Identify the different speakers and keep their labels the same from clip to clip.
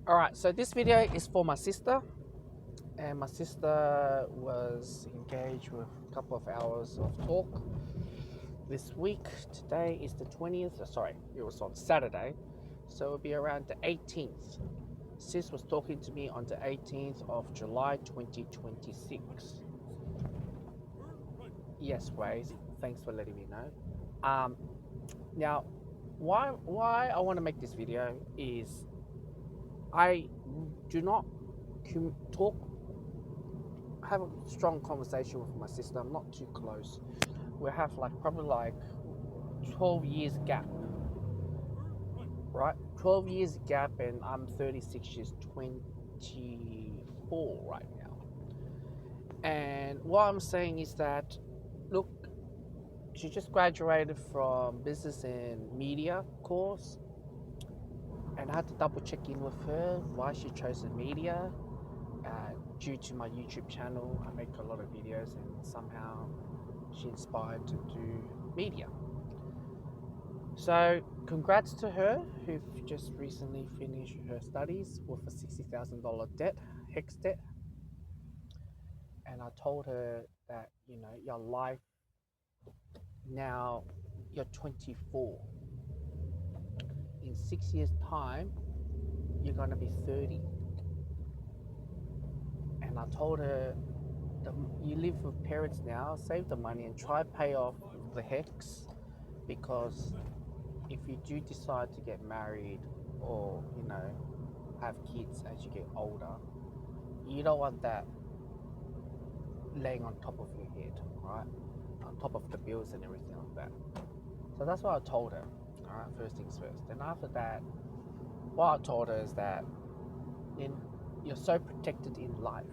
Speaker 1: Alright, so this video is for my sister, and my sister was engaged with a couple of hours of talk this week. Today is the 20th, sorry, it was on Saturday, so it'll be around the 18th. Sis was talking to me on the 18th of July 2026. Yes, Waze, thanks for letting me know. Now, why I want to make this video is I do not talk, have a strong conversation with my sister. I'm not too close. We have probably 12 years gap, right? 12 years gap, and I'm 36, she's 24 right now. And what I'm saying is that, look, she just graduated from business and media course, and I had to double check in with her why she chose the media. Due to my YouTube channel, I make a lot of videos, and somehow she inspired to do media. So congrats to her, who just recently finished her studies with a $60,000 debt, HECS debt. And I told her that, your life now, you're 24. In 6 years' time, you're going to be 30. And I told her, you live with parents now, save the money and try pay off the HECS, because if you do decide to get married or have kids as you get older, you don't want that laying on top of your head, right? On top of the bills and everything like that. So that's what I told her. All right, first things first. Then after that, what I told her is that you're so protected in life.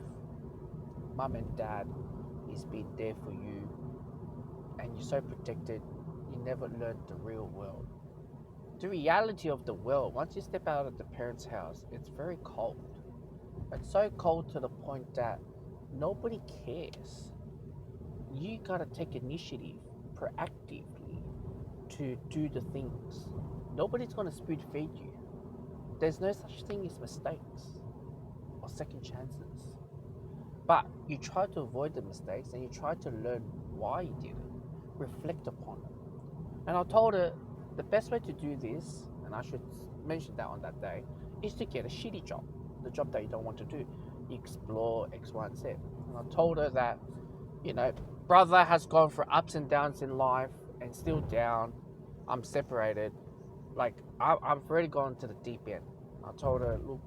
Speaker 1: Mum and dad is being there for you, and you're so protected. You never learned the real world. The reality of the world, once you step out of the parents' house, it's very cold. It's so cold to the point that nobody cares. You gotta take initiative proactively to do the things. Nobody's gonna spoon feed you. There's no such thing as mistakes or second chances. But you try to avoid the mistakes, and you try to learn why you did it, reflect upon it. And I told her the best way to do this, and I should mention that on that day, is to get a shitty job, the job that you don't want to do. You explore X, Y, and Z. And I told her that, brother has gone through ups and downs in life and still down. I'm separated. I've already gone to the deep end. I told her, look,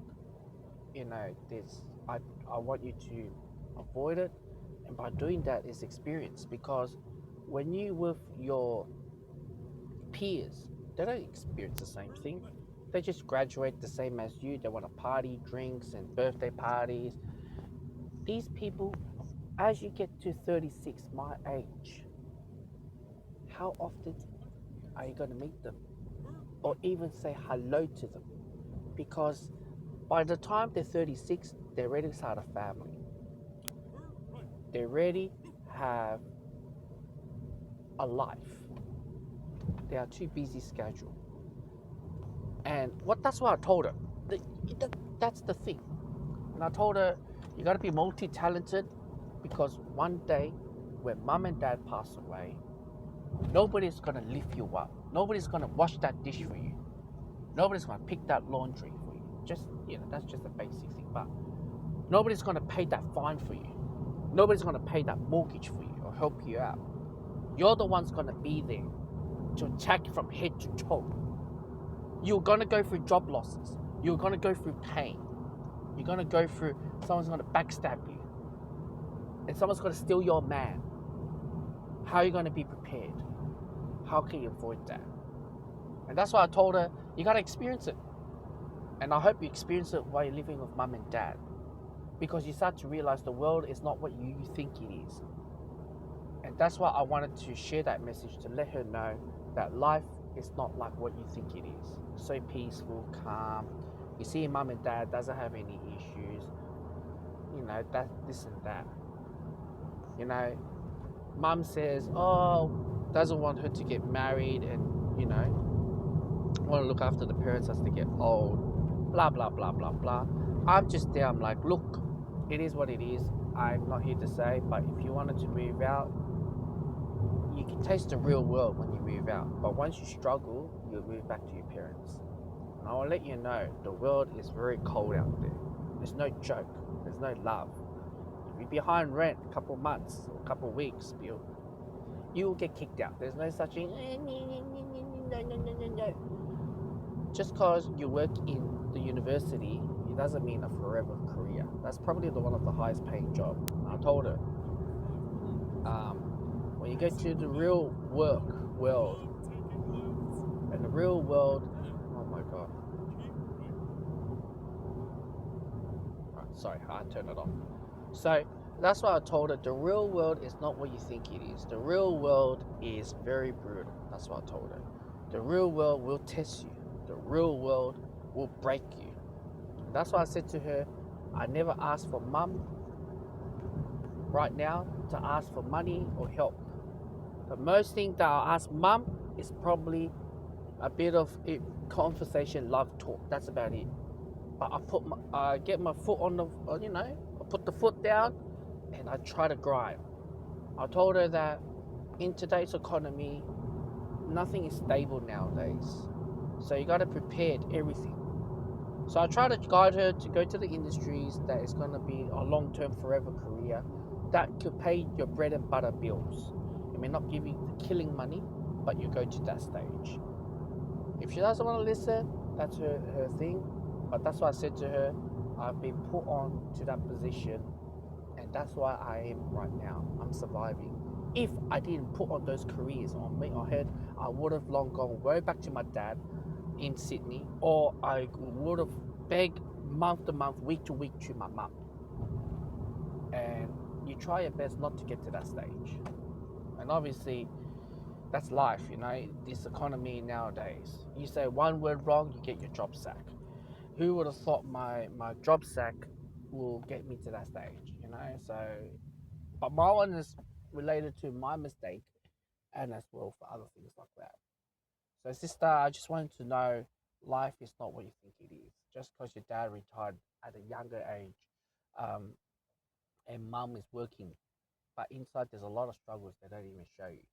Speaker 1: this, I want you to avoid it. And by doing that is experience, because when you with your peers, they don't experience the same thing. They just graduate the same as you. They want to party, drinks, and birthday parties. These people, as you get to 36, my age, how often are you going to meet them? Or even say hello to them? Because by the time they're 36, they're ready to start a family. They're ready to have a life. They are too busy schedule. And that's what I told her. That's the thing. And I told her, you got to be multi-talented, because one day when mum and dad pass away, nobody's going to lift you up. Nobody's going to wash that dish for you. Nobody's going to pick that laundry for you. Just, that's just a basic thing. But nobody's going to pay that fine for you. Nobody's going to pay that mortgage for you or help you out. You're the one's going to be there to attack you from head to toe. You're going to go through job losses. You're going to go through pain. You're going to go through, someone's going to backstab you. And someone's going to steal your man. How are you going to be prepared? How can you avoid that? And that's why I told her, you got to experience it. And I hope you experience it while you're living with mum and dad. Because you start to realize the world is not what you think it is. And that's why I wanted to share that message, to let her know that life is not like what you think it is. So peaceful, calm. You see mum and dad doesn't have any issues. That, this and that. Mum says, doesn't want her to get married, and, want to look after the parents as they get old. blah blah blah blah blah. I'm just there. I'm like, look, it is what it is. I'm not here to say, but if you wanted to move out, you can taste the real world when you move out. But once you struggle, you'll move back to your parents. And I'll let you know, the world is very cold out there. There's no joke. There's no love. If you're behind rent a couple months or a couple weeks, you will get kicked out. There's no such thing. No, no, no, no, no. Just because you work in the university, it doesn't mean a forever career. That's probably one of the highest paying jobs. I told her, when you go to the real work world, and the real world, oh my god. Right, sorry, I turned it off. So that's why I told her the real world is not what you think it is. The real world is very brutal. That's what I told her. The real world will test you. The real world will break you. That's why I said to her, I never ask for mum right now to ask for money or help. The most thing that I'll ask mum is probably a bit of conversation, love talk. That's about it. But I get my foot on the, I put the foot down and I try to grind. I told her that in today's economy, nothing is stable nowadays. So you got to prepare everything. So I try to guide her to go to the industries that is going to be a long-term, forever career that could pay your bread and butter bills. It may not give you the killing money, but you go to that stage. If she doesn't want to listen, that's her thing. But that's why I said to her, I've been put on to that position, and that's why I am right now. I'm surviving. If I didn't put on those careers on me, I would have long gone way back to my dad in Sydney, or I would have begged month to month, week to week to my mum. And you try your best not to get to that stage. And obviously, that's life, this economy nowadays. You say one word wrong, you get your job sack. Who would have thought my job sack will get me to that stage. So, but my one is related to my mistake and as well for other things like that. So, sister, I just wanted to know life is not what you think it is. Just because your dad retired at a younger age, um, and mum is working, but inside there's a lot of struggles they don't even show you.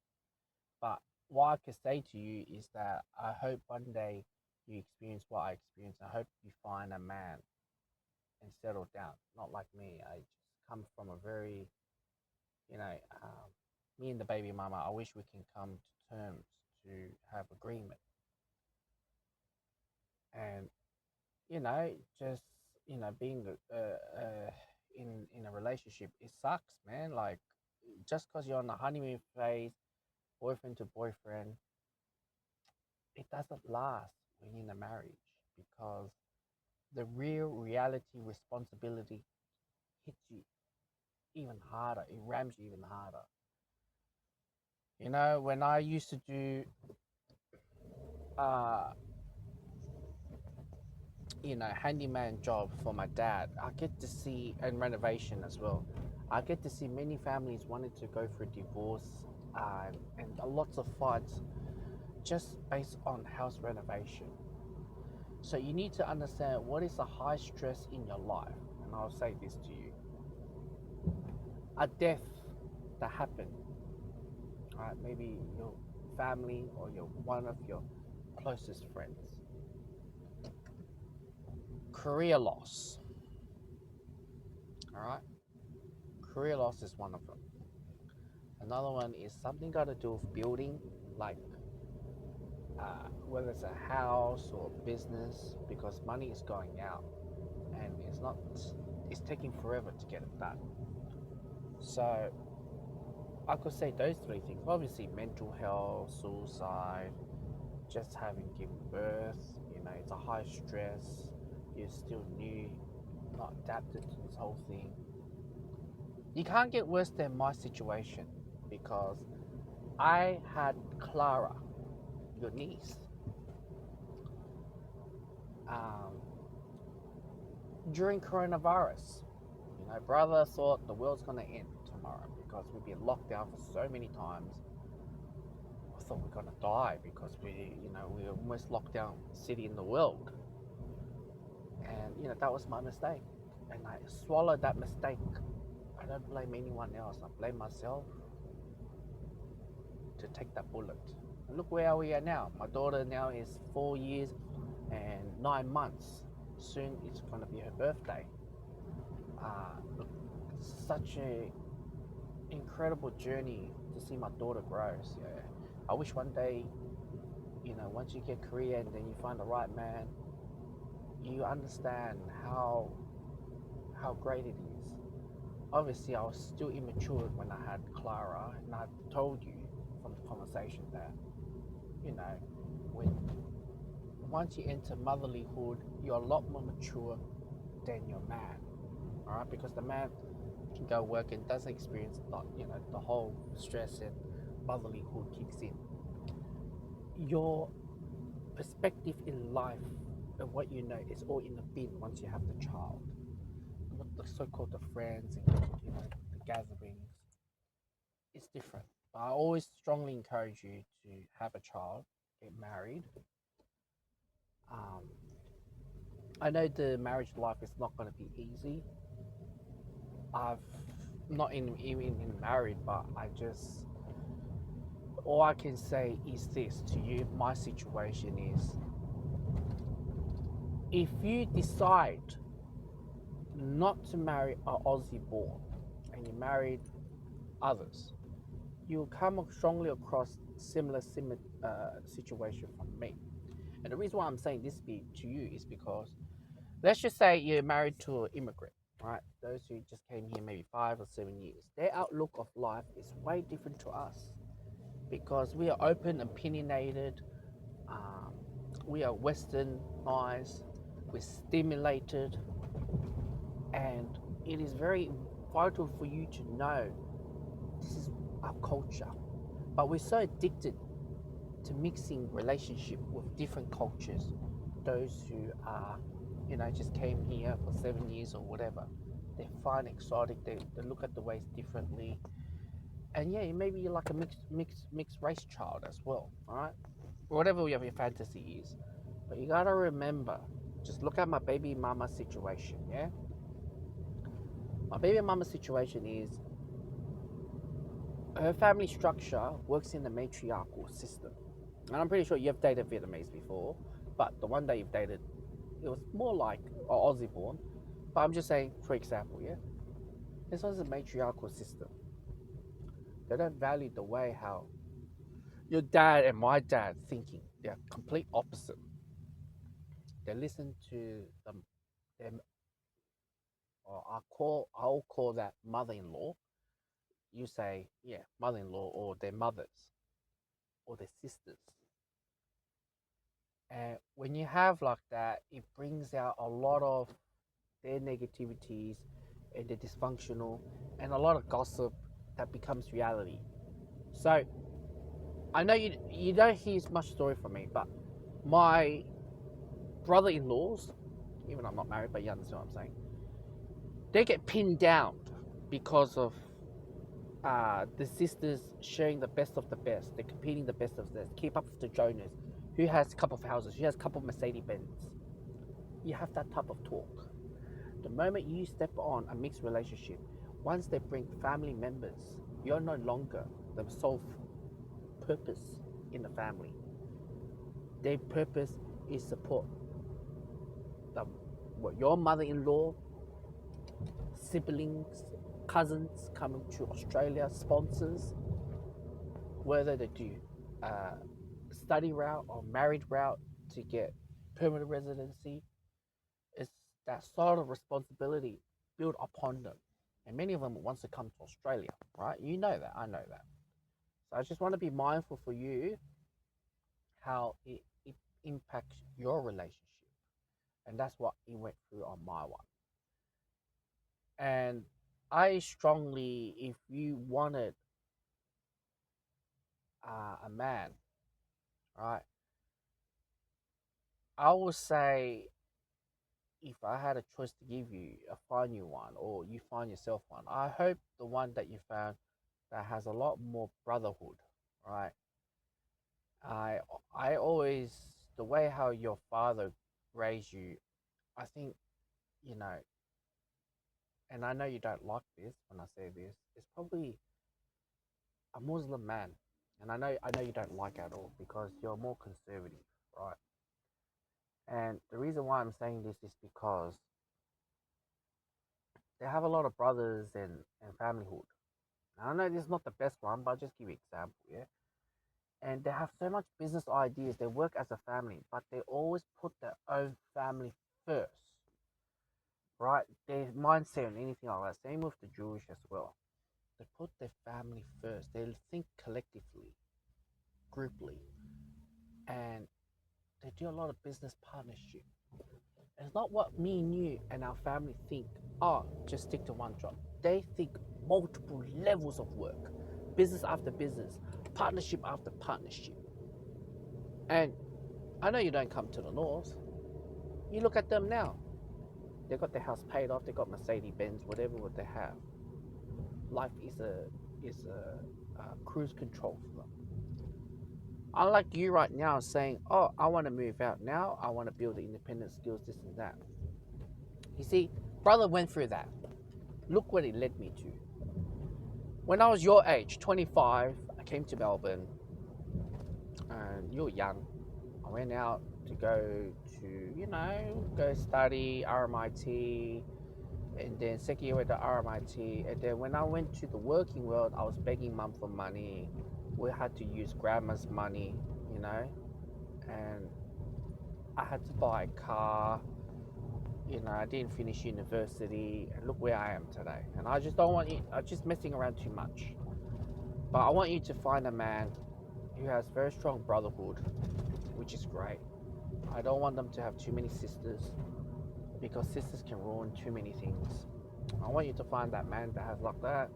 Speaker 1: But what I can say to you is that I hope one day you experience what I experienced. I hope you find a man and settle down. Not like me. I just come from a very, you know, um, me and the baby mama. I wish we can come to terms to have agreement. And just being in a relationship, it sucks, man. Like just because you're on the honeymoon phase, boyfriend to boyfriend, it doesn't last when you're in a marriage because the real reality responsibility hits you even harder. It rams you even harder. When I used to do, uh, handyman job for my dad, I get to see, and renovation as well. I get to see many families wanting to go for divorce, and lots of fights just based on house renovation. So you need to understand what is the high stress in your life. And I'll say this to you. A death that happened, right? Maybe your family or your one of your closest friends. Career loss, all right? Career loss is one of them. Another one is something got to do with building, like whether it's a house or business, because money is going out and it's taking forever to get it done. So I could say those three things. Obviously, mental health, suicide, just having given birth, it's a high stress. You're still new, not adapted to this whole thing. You can't get worse than my situation because I had Clara, your niece, um, during coronavirus. Brother thought the world's gonna end tomorrow because we've been locked down for so many times. I thought we're gonna die because we almost locked down city in the world. that was my mistake, and I swallowed that mistake. I don't blame anyone else. I blame myself to take that bullet. And look where we are now. My daughter now is 4 years and 9 months. Soon it's going to be her birthday. Look, such a incredible journey to see my daughter grow. So I wish one day, once you get Korea and then you find the right man, you understand how great it is. Obviously, I was still immature when I had Clara, and I told you from the conversation that you know when once you enter motherlyhood, you're a lot more mature than your man. All right, because the man can go work and doesn't experience the whole stress and motherlyhood kicks in. Your perspective in life and what you know is all in the bin once you have the child. What the so-called the friends and the gatherings, it's different. But I always strongly encourage you to have a child, get married. Um, I know the marriage life is not going to be easy. I've not even in married, but I just all I can say is this to you. My situation is if you decide not to marry an Aussie born and you married others, you'll come strongly across similar situation from me. And the reason why I'm saying this to you is because let's just say you're married to an immigrant, right? Those who just came here maybe 5 or 7 years. Their outlook of life is way different to us because we are open, opinionated, um, we are westernized, we're stimulated, and it is very vital for you to know this is our culture. But we're so addicted to mixing relationship with different cultures. Those who are, just came here for 7 years or whatever, they find exotic. They look at the ways differently, and yeah, maybe you're like a mixed race child as well. All right, whatever your fantasy is, but you gotta remember. Just look at my baby mama situation. Yeah, my baby mama situation is her family structure works in the matriarchal system. And I'm pretty sure you've dated Vietnamese before, but the one that you've dated, it was more like Aussie born. But I'm just saying, for example, yeah, this was a matriarchal system. They don't value the way how your dad and my dad thinking. They're complete opposite. They listen to them, or I'll call that mother-in-law. You say, yeah, mother-in-law or their mothers or their sisters. And when you have like that, it brings out a lot of their negativities and their dysfunctional and a lot of gossip that becomes reality. So I know you don't hear much story from me, but my brother-in-laws, even though I'm not married, but you understand what I'm saying, they get pinned down because of the sisters sharing the best of the best. They're competing the best of the best. Keep up with the Jonas, who has a couple of houses, who has a couple of Mercedes Benz. You have that type of talk. The moment you step on a mixed relationship, once they bring family members, you're no longer the sole purpose in the family. Their purpose is support the, your mother-in-law, siblings, cousins coming to Australia, sponsors, whether they do uh, study route or married route to get permanent residency. It's that sort of responsibility built upon them. And many of them wants to come to Australia, right? You know that, I know that. So I just want to be mindful for you how it impacts your relationship. And that's what it went through on my one. And I strongly, if you wanted a man, right, I would say if I had a choice to give you, find you one or you find yourself one, I hope the one that you found that has a lot more brotherhood, right? I I always the way how your father raised you, I think you know, and I know you don't like this when I say this, is probably a Muslim man. And I know you don't like it at all because you're more conservative, right? And the reason why I'm saying this is because they have a lot of brothers and familyhood. Now, I know this is not the best one, but I'll just give you an example, yeah? And they have so much business ideas. They work as a family, but they always put their own family first, right? Their mindset and anything like that. Same with the Jewish as well. They put their family first. They think collectively, grouply, and they do a lot of business partnership. It's not what me and you and our family think. Oh, just stick to one job. They think multiple levels of work, business after business, partnership after partnership. And I know you don't come to the north. You look at them now. They got their house paid off. They got Mercedes Benz, whatever what they have. Life is a cruise control for them. Unlike you right now saying, "Oh, I want to move out now. I want to build the independent skills, this and that." You see, brother went through that. Look what it led me to. When I was your age, 25, I came to Melbourne, and you were young. I went out to go study RMIT, and then second year went to RMIT, and then when I went to the working world, I was begging mum for money. We had to use grandma's money, you know, and I had to buy a car. I didn't finish university, and look where I am today. And I just don't want you. I'm just messing around too much. But I want you to find a man who has very strong brotherhood, which is great. I don't want them to have too many sisters because sisters can ruin too many things. I want you to find that man that has like that.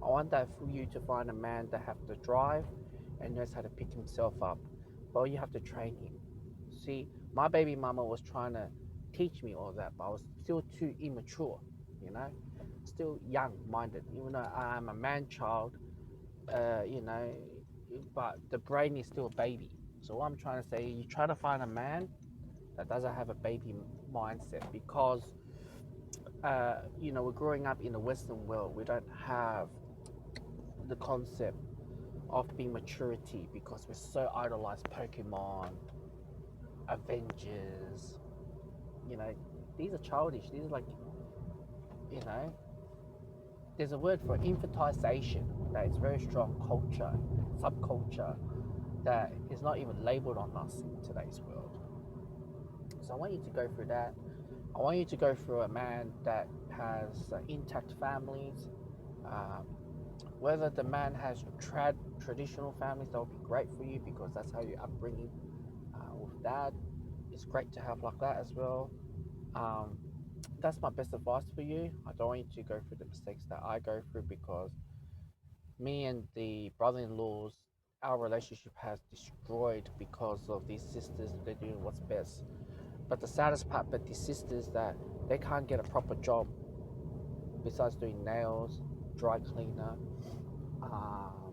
Speaker 1: I want that for you to find a man that has the drive and knows how to pick himself up. But you have to train him. See, my baby mama was trying to teach me all that, but I was still too immature, still young minded, even though I'm a man child, uh, you know, but the brain is still a baby. So what I'm trying to say, you try to find a man that doesn't have a baby mindset because, we're growing up in the Western world. We don't have the concept of being maturity because we're so idolized Pokemon, Avengers. You know, these are childish. These are like, you know, there's a word for infantilization that is very strong culture, subculture that is not even labeled on us in today's world. So I want you to go through that. I want you to go through a man that has intact families. Um, whether the man has traditional families, that would be great for you because that's how you're upbringing with dad. It's great to have like that as well. Um, that's my best advice for you. I don't want you to go through the mistakes that I go through because me and the brother-in-laws, our relationship has destroyed because of these sisters. They're doing what's best. But the saddest part about these sisters that they can't get a proper job besides doing nails, dry cleaner,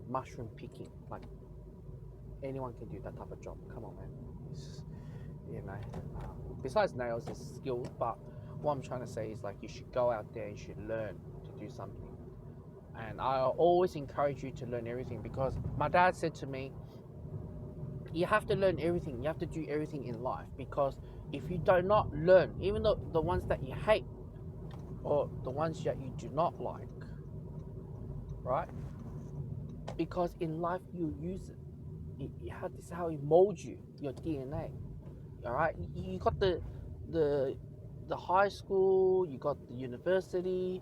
Speaker 1: mushroom picking. Like anyone can do that type of job. Come on, man. It's, you know, besides nails, it's skilled. But what I'm trying to say is like you should go out there and you should learn to do something. And I always encourage you to learn everything because my dad said to me, you have to learn everything. You have to do everything in life because if you do not learn, even though the ones that you hate or the ones that you do not like, right? Because in life you use it. This is how it molds you, your DNA. All right, you got the the high school, you got the university,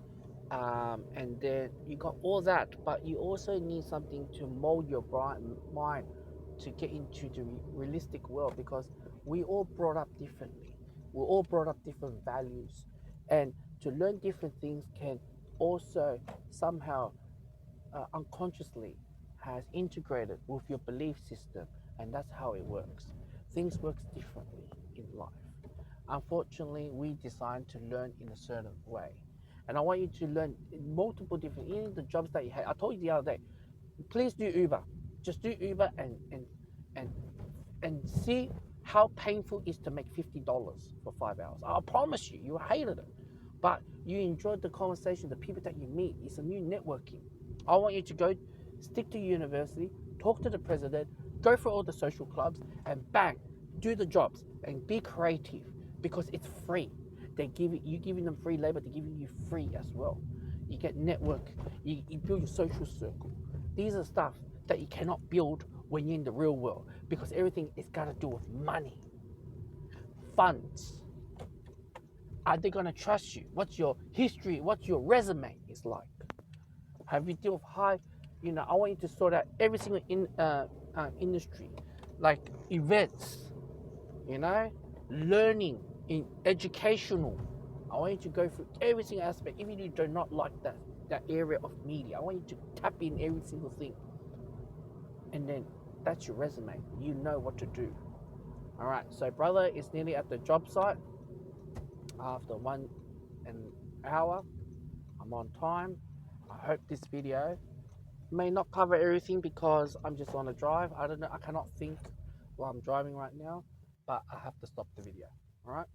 Speaker 1: and then you got all that, but you also need something to mold your mind to get into the realistic world because we all brought up differently. We're all brought up different values, and to learn different things can also somehow unconsciously has integrated with your belief system, and that's how it works. Things works differently in life. Unfortunately, we designed to learn in a certain way, and I want you to learn multiple different, even the jobs that you had. I told you the other day, please do Uber. Just do Uber and and see how painful it is to make $50 for 5 hours. I promise you, you hated it. but you enjoyed the conversation, the people that you meet. It's a new networking. I want you to go, stick to university, talk to the president, go for all the social clubs, and bang, do the jobs and be creative because it's free. They give it, you giving them free labor, they're giving you free as well. You get network, you build your social circle. These are stuff that you cannot build when you're in the real world because everything is got to do with money, funds. Are they gonna trust you? What's your history? What's your resume is like? Have you dealt with high? I want you to sort out every single industry, like events. Learning in educational. I want you to go through every single aspect. Even if you do not like that area of media, I want you to tap in every single thing, and then that's your resume. You know what to do. All right. So brother is nearly at the job site. After 1 hour, I'm on time. I hope this video may not cover everything because I'm just on a drive. I don't know. I cannot think while I'm driving right now, but I have to stop the video. All right.